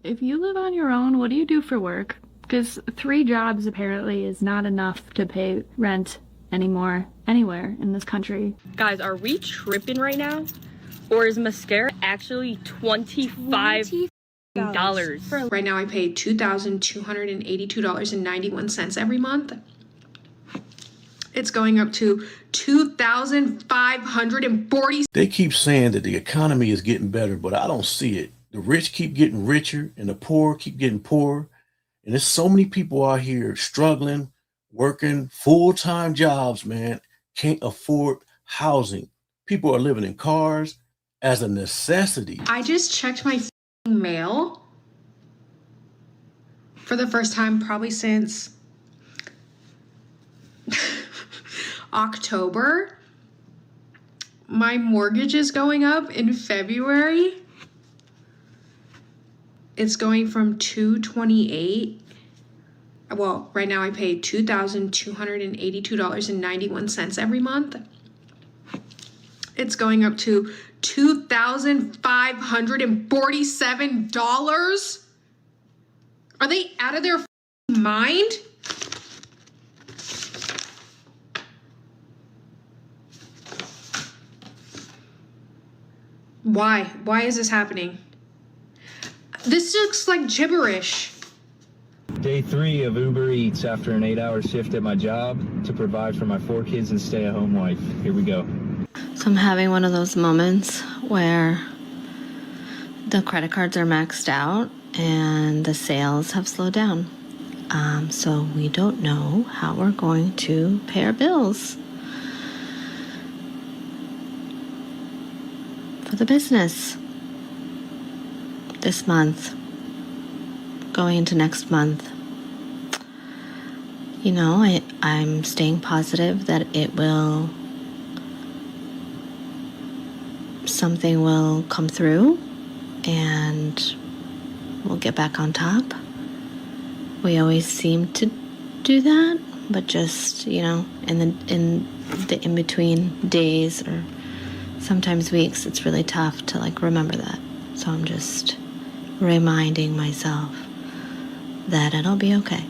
If you live on your own, what do you do for work? Because 3 jobs apparently is not enough to pay rent anymore anywhere in this country. Guys, are we tripping right now? Or is mascara actually $25? Right now I pay $2,282.91 every month. It's going up to $2,540. They keep saying that the economy is getting better, but I don't see it. The rich keep getting richer and the poor keep getting poorer. And there's so many people out here struggling, working full-time jobs, man, can't afford housing. People are living in cars as a necessity. I just checked my mail for the first time probably since October. My mortgage is going up in February. It's going from $228. Well, right now I pay $2,282.91 every month. It's going up to $2,547. Are they out of their mind? Why? Why is this happening? This looks like gibberish. Day 3 of Uber Eats after an 8-hour shift at my job to provide for my 4 kids and stay-at-home wife. Here we go. So I'm having one of those moments where the credit cards are maxed out and the sales have slowed down. So we don't know how we're going to pay our bills for the business this month, going into next month. You know, I'm staying positive that something will come through and we'll get back on top. We always seem to do that, but just, you know, in the in-between days or sometimes weeks, it's really tough to like remember that. So I'm just reminding myself that it'll be okay.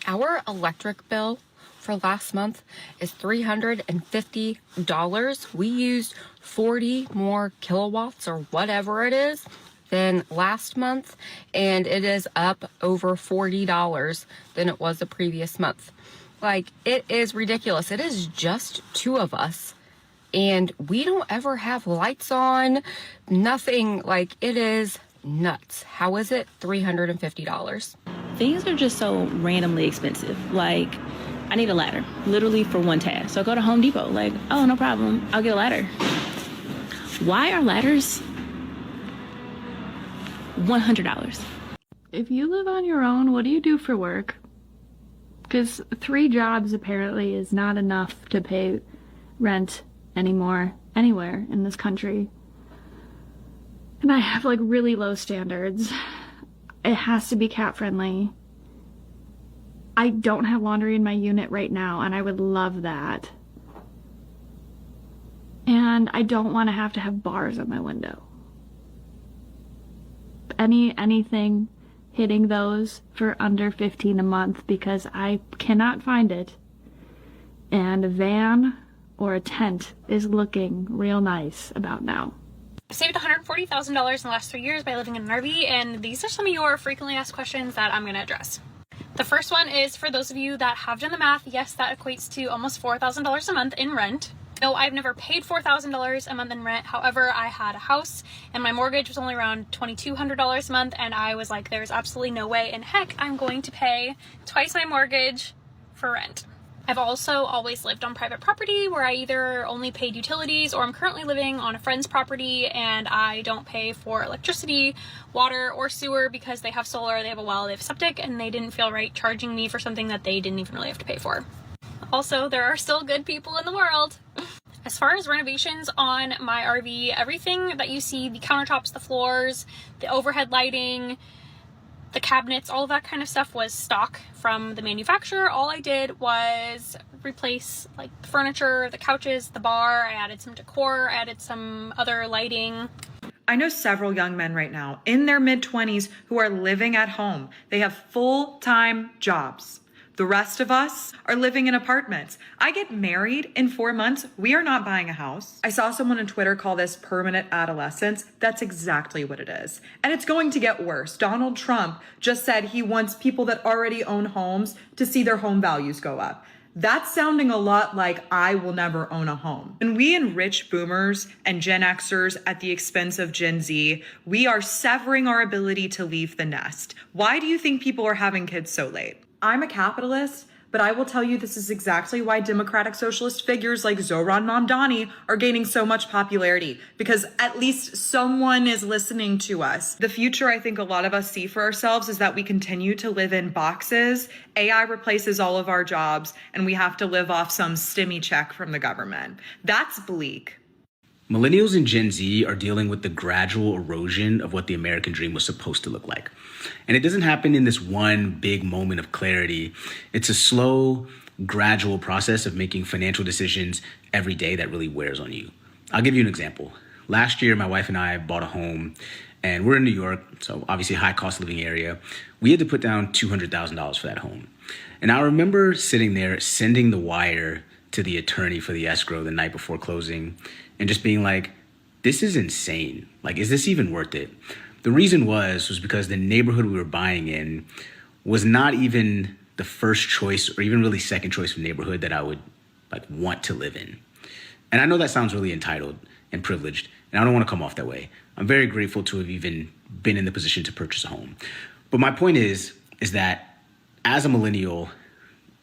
Our electric bill for last month is $350. We used 40 more kilowatts or whatever it is than last month, and it is up over $40 than it was the previous month. Like, it is ridiculous. It is just 2 of us, and we don't ever have lights on, nothing. Like, it is nuts. How is it $350? Things are just so randomly expensive. Like, I need a ladder, literally for one task. So I go to Home Depot, like, oh, no problem, I'll get a ladder. Why are ladders $100? If you live on your own, what do you do for work? Because 3 jobs apparently is not enough to pay rent anymore anywhere in this country. And I have like really low standards. It has to be cat friendly. I don't have laundry in my unit right now, and I would love that. And I don't want to have bars on my window. Anything hitting those for under $15 a month, because I cannot find it. And a van or a tent is looking real nice about now. I've saved $140,000 in the last 3 years by living in an RV, and these are some of your frequently asked questions that I'm going to address. The first one is for those of you that have done the math. Yes, that equates to almost $4,000 a month in rent. No, I've never paid $4,000 a month in rent. However, I had a house and my mortgage was only around $2,200 a month, and I was like, there's absolutely no way in heck I'm going to pay twice my mortgage for rent. I've also always lived on private property where I either only paid utilities, or I'm currently living on a friend's property and I don't pay for electricity, water, or sewer because they have solar, they have a well, they have septic, and they didn't feel right charging me for something that they didn't even really have to pay for. Also, there are still good people in the world. As far as renovations on my RV, everything that you see, the countertops, the floors, the overhead lighting, the cabinets, all of that kind of stuff was stock from the manufacturer. All I did was replace like the furniture, the couches, the bar. I added some decor, I added some other lighting. I know several young men right now in their mid-20s who are living at home. They have full-time jobs. The rest of us are living in apartments. I get married in 4 months. We are not buying a house. I saw someone on Twitter call this permanent adolescence. That's exactly what it is. And it's going to get worse. Donald Trump just said he wants people that already own homes to see their home values go up. That's sounding a lot like I will never own a home. When we enrich boomers and Gen Xers at the expense of Gen Z, we are severing our ability to leave the nest. Why do you think people are having kids so late? I'm a capitalist, but I will tell you this is exactly why democratic socialist figures like Zohran Mamdani are gaining so much popularity, because at least someone is listening to us. The future I think a lot of us see for ourselves is that we continue to live in boxes, AI replaces all of our jobs, and we have to live off some stimmy check from the government. That's bleak. Millennials and Gen Z are dealing with the gradual erosion of what the American dream was supposed to look like. And it doesn't happen in this one big moment of clarity. It's a slow, gradual process of making financial decisions every day that really wears on you. I'll give you an example. Last year, my wife and I bought a home, and we're in New York, so obviously high cost of living area. We had to put down $200,000 for that home. And I remember sitting there, sending the wire to the attorney for the escrow the night before closing, and just being like, this is insane. Like, is this even worth it? The reason was because the neighborhood we were buying in was not even the first choice or even really second choice of neighborhood that I would want to live in. And I know that sounds really entitled and privileged, and I don't want to come off that way. I'm very grateful to have even been in the position to purchase a home. But my point is that as a millennial,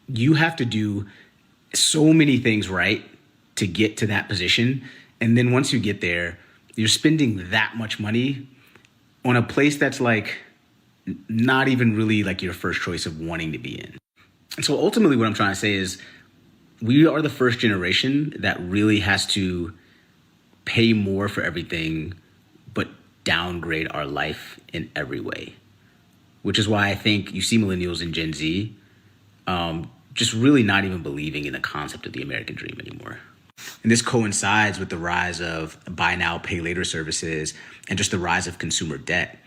you have to do so many things right to get to that position. And then once you get there, you're spending that much money on a place that's not even really your first choice of wanting to be in. And so ultimately what I'm trying to say is we are the first generation that really has to pay more for everything, but downgrade our life in every way, which is why I think you see millennials and Gen Z just really not even believing in the concept of the American dream anymore. And this coincides with the rise of buy now, pay later services and just the rise of consumer debt.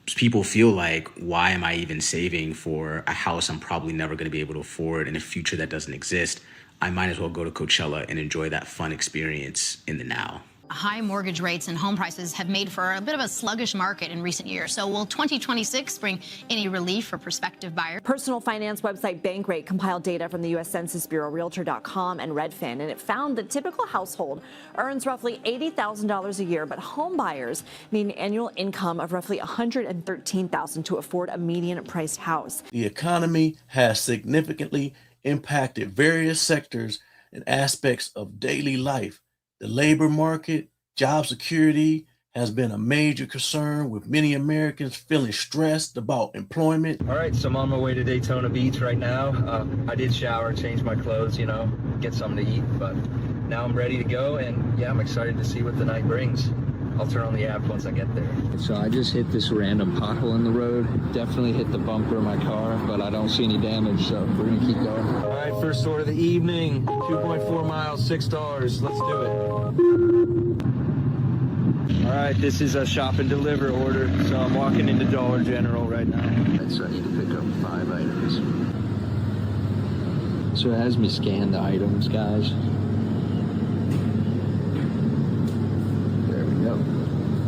People feel like, why am I even saving for a house I'm probably never going to be able to afford in a future that doesn't exist? I might as well go to Coachella and enjoy that fun experience in the now. High mortgage rates and home prices have made for a bit of a sluggish market in recent years. So will 2026 bring any relief for prospective buyers? Personal finance website Bankrate compiled data from the U.S. Census Bureau, Realtor.com, and Redfin, and it found the typical household earns roughly $80,000 a year, but home buyers need an annual income of roughly $113,000 to afford a median-priced house. The economy has significantly impacted various sectors and aspects of daily life. The labor market, job security has been a major concern, with many Americans feeling stressed about employment. All right, so I'm on my way to Daytona Beach right now. I did shower, change my clothes, get something to eat, but now I'm ready to go, and yeah, I'm excited to see what the night brings. I'll turn on the app once I get there. So I just hit this random pothole in the road. Definitely hit the bumper of my car, but I don't see any damage, so we're gonna keep going. All right, first order of the evening, 2.4 miles, $6. Let's do it. All right, this is a shop and deliver order, so I'm walking into Dollar General right now. So I need to pick up 5 items. So it has me scan the items, guys.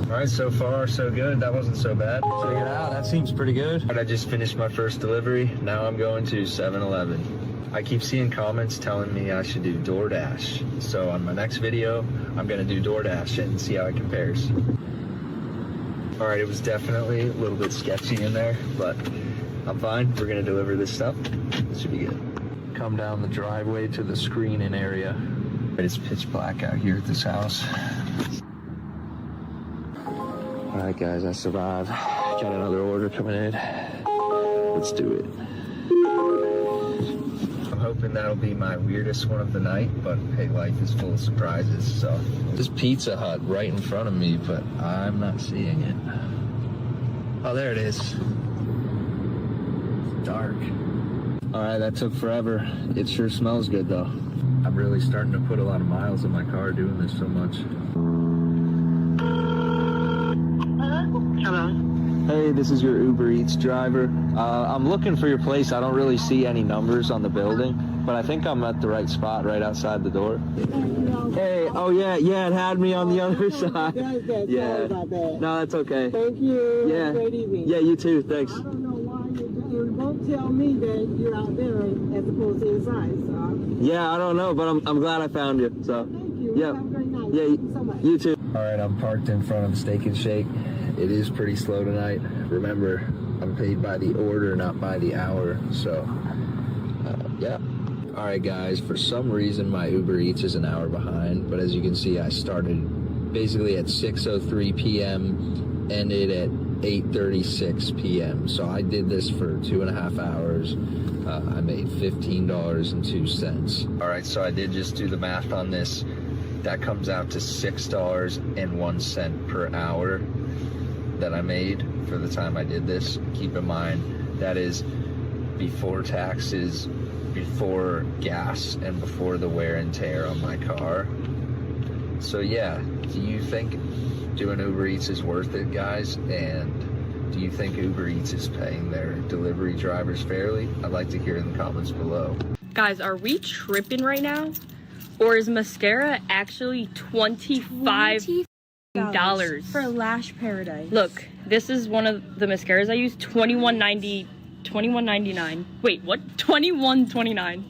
All right, so far so good. That wasn't so bad. Check it out. That seems pretty good. I just finished my first delivery. Now I'm going to 7-Eleven. I keep seeing comments telling me I should do DoorDash. So on my next video, I'm going to do DoorDash and see how it compares. All right, it was definitely a little bit sketchy in there, but I'm fine. We're going to deliver this stuff. It should be good. Come down the driveway to the screening area. It's pitch black out here at this house. All right, guys, I survived. Got another order coming in. Let's do it. I'm hoping that'll be my weirdest one of the night, but hey, life is full of surprises, so. This Pizza Hut right in front of me, but I'm not seeing it. Oh, there it is. Dark. All right, that took forever. It sure smells good, though. I'm really starting to put a lot of miles in my car doing this so much. Hey, this is your Uber Eats driver. I'm looking for your place. I don't really see any numbers on the building, but I think I'm at the right spot right outside the door. Hey, oh yeah, it had me on the other side. Yeah. No, that's okay. Thank you. Yeah. Have a great evening. Yeah, you too. Thanks. I don't know why you won't tell me that you're out there as opposed to inside. So. Yeah, I don't know, but I'm glad I found you. So. Thank you. Yeah. Have a great night. Yeah. Thank you so much. You too. All right, I'm parked in front of Steak and Shake. It is pretty slow tonight. Remember, I'm paid by the order, not by the hour. So, yeah. All right, guys, for some reason, my Uber Eats is an hour behind. But as you can see, I started basically at 6:03 p.m., ended at 8:36 p.m. So I did this for 2.5 hours. I made $15.02. All right, so I did just do the math on this. That comes out to $6.01 per hour that I made for the time I did this. Keep in mind, that is before taxes, before gas, and before the wear and tear on my car. So yeah, do you think doing Uber Eats is worth it, guys? And do you think Uber Eats is paying their delivery drivers fairly? I'd like to hear in the comments below. Guys, are we tripping right now? Or is mascara actually $25 for Lash Paradise? Look, this is one of the mascaras I use, $21.99. Wait, what? $21.29.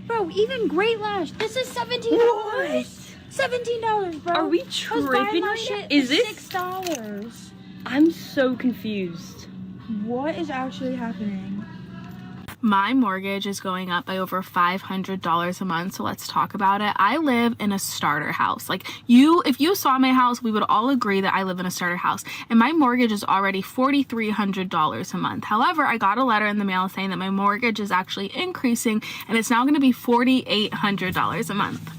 Bro, even Great Lash. This is $17. What? $17, bro. Are we tripping right now? Is this $6? I'm so confused. What is actually happening? My mortgage is going up by over $500 a month, so let's talk about it. I live in a starter house. Like, if you saw my house, we would all agree that I live in a starter house, and my mortgage is already $4,300 a month. However, I got a letter in the mail saying that my mortgage is actually increasing, and it's now going to be $4,800 a month.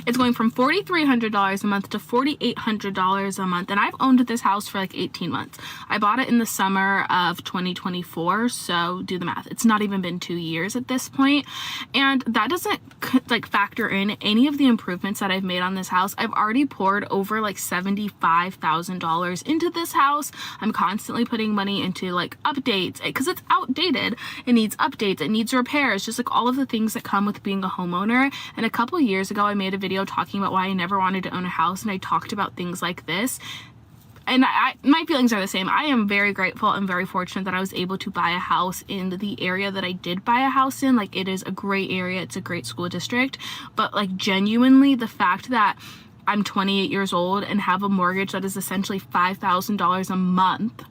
It's going from $4,300 a month to $4,800 a month, and I've owned this house for like 18 months. I bought it in the summer of 2024, so do the math. It's not even been 2 years at this point, and that doesn't like factor in any of the improvements that I've made on this house. I've already poured over like $75,000 into this house. I'm constantly putting money into like updates because it's outdated. It needs updates, it needs repairs, just like all of the things that come with being a homeowner. And a couple years ago, I made a video talking about why I never wanted to own a house, and I talked about things like this. And my feelings are the same. I am very grateful and very fortunate that I was able to buy a house in the area that I did buy a house in. Like, it is a great area. It's a great school district. But like, genuinely, the fact that I'm 28 years old and have a mortgage that is essentially $5,000 a month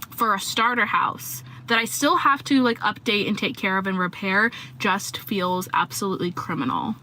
for a starter house that I still have to like update and take care of and repair just feels absolutely criminal.